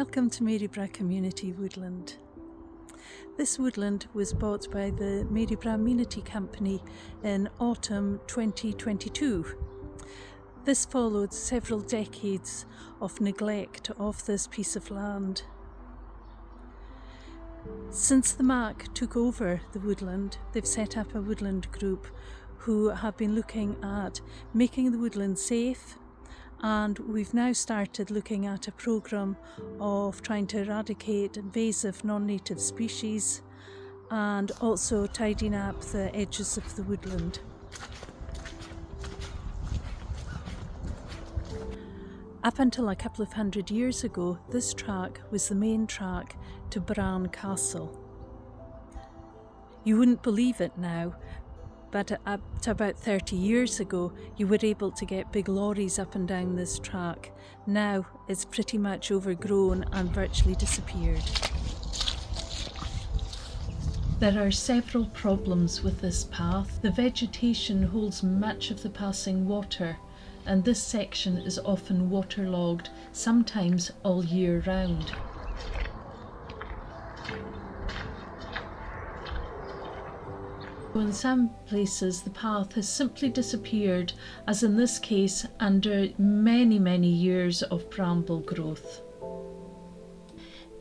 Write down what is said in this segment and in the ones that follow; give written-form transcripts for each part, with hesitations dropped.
Welcome to Maryburgh Community Woodland. This woodland was bought by the Maryburgh Community Company in autumn 2022. This followed several decades of neglect of this piece of land. Since the MAC took over the woodland, they've set up a woodland group who have been looking at making the woodland safe, and we've now started looking at a programme of trying to eradicate invasive non-native species and also tidying up the edges of the woodland. Up until a couple of hundred years ago, this track was the main track to Bran Castle. You wouldn't believe it now, but up to about 30 years ago, you were able to get big lorries up and down this track. Now it's pretty much overgrown and virtually disappeared. There are several problems with this path. The vegetation holds much of the passing water, and this section is often waterlogged, sometimes all year round. In some places the path has simply disappeared, as in this case under many years of bramble growth.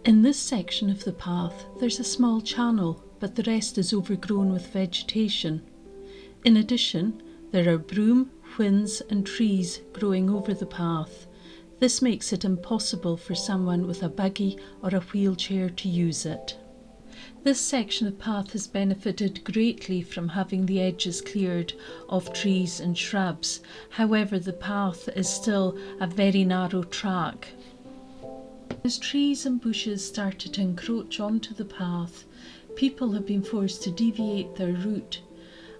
In this section of the path there's a small channel, but the rest is overgrown with vegetation. In addition, there are broom, whins and trees growing over the path. This makes it impossible for someone with a buggy or a wheelchair to use it. This section of path has benefited greatly from having the edges cleared of trees and shrubs. However, the path is still a very narrow track. As trees and bushes started to encroach onto the path, people have been forced to deviate their route,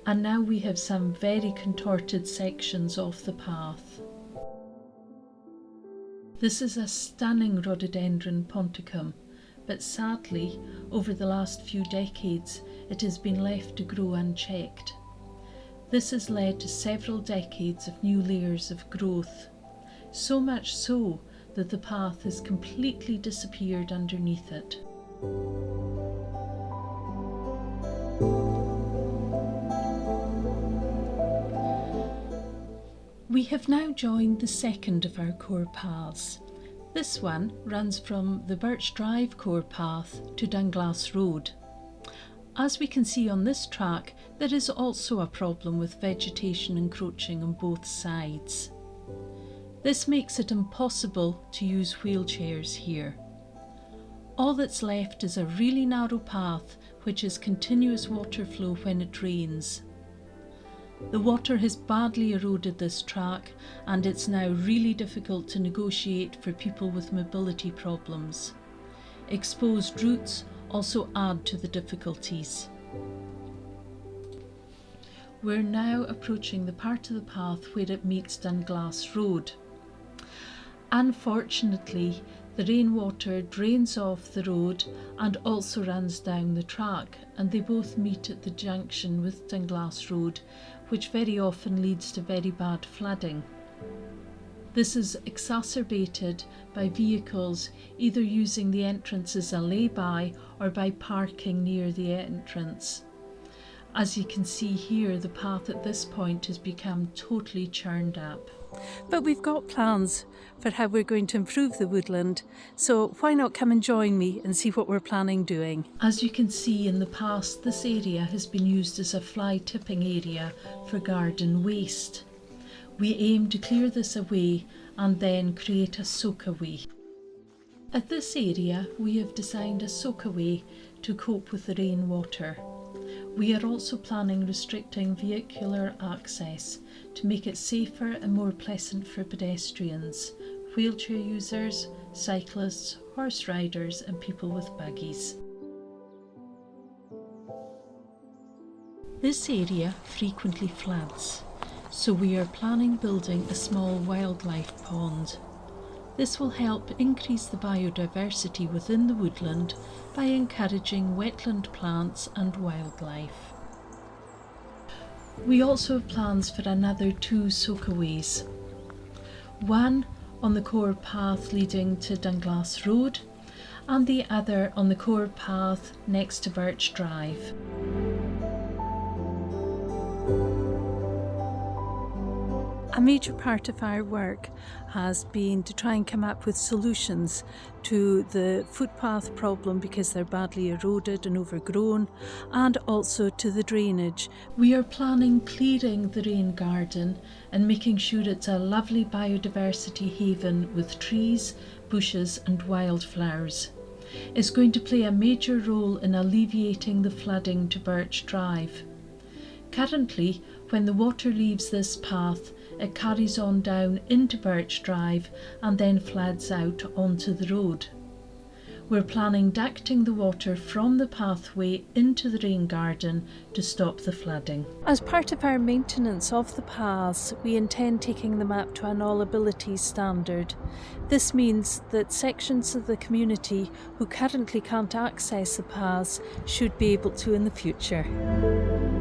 and now we have some very contorted sections of the path. This is a stunning rhododendron ponticum, but sadly, over the last few decades, it has been left to grow unchecked. This has led to several decades of new layers of growth, so much so that the path has completely disappeared underneath it. We have now joined the second of our core paths. This one runs from the Birch Drive core path to Dunglass Road. As we can see on this track, there is also a problem with vegetation encroaching on both sides. This makes it impossible to use wheelchairs here. All that's left is a really narrow path which has continuous water flow when it rains. The water has badly eroded this track, and it's now really difficult to negotiate for people with mobility problems. Exposed roots also add to the difficulties. We're now approaching the part of the path where it meets Dunglass Road. Unfortunately, the rainwater drains off the road and also runs down the track, and they both meet at the junction with Dunglass Road, which very often leads to very bad flooding. This is exacerbated by vehicles either using the entrance as a lay-by or by parking near the entrance. As you can see here, the path at this point has become totally churned up. But we've got plans for how we're going to improve the woodland, so why not come and join me and see what we're planning doing. As you can see, in the past this area has been used as a fly tipping area for garden waste. We aim to clear this away and then create a soakaway. At this area we have designed a soakaway to cope with the rainwater. We are also planning restricting vehicular access to make it safer and more pleasant for pedestrians, wheelchair users, cyclists, horse riders and people with buggies. This area frequently floods, so we are planning building a small wildlife pond. This will help increase the biodiversity within the woodland by encouraging wetland plants and wildlife. We also have plans for another 2 soakaways. One on the core path leading to Dunglass Road, and the other on the core path next to Birch Drive. A major part of our work has been to try and come up with solutions to the footpath problem because they're badly eroded and overgrown, and also to the drainage. We are planning clearing the rain garden and making sure it's a lovely biodiversity haven with trees, bushes and wildflowers. It's going to play a major role in alleviating the flooding to Birch Drive. Currently, when the water leaves this path, it carries on down into Birch Drive and then floods out onto the road. We're planning ducting the water from the pathway into the rain garden to stop the flooding. As part of our maintenance of the paths, we intend taking them up to an all abilities standard. This means that sections of the community who currently can't access the paths should be able to in the future.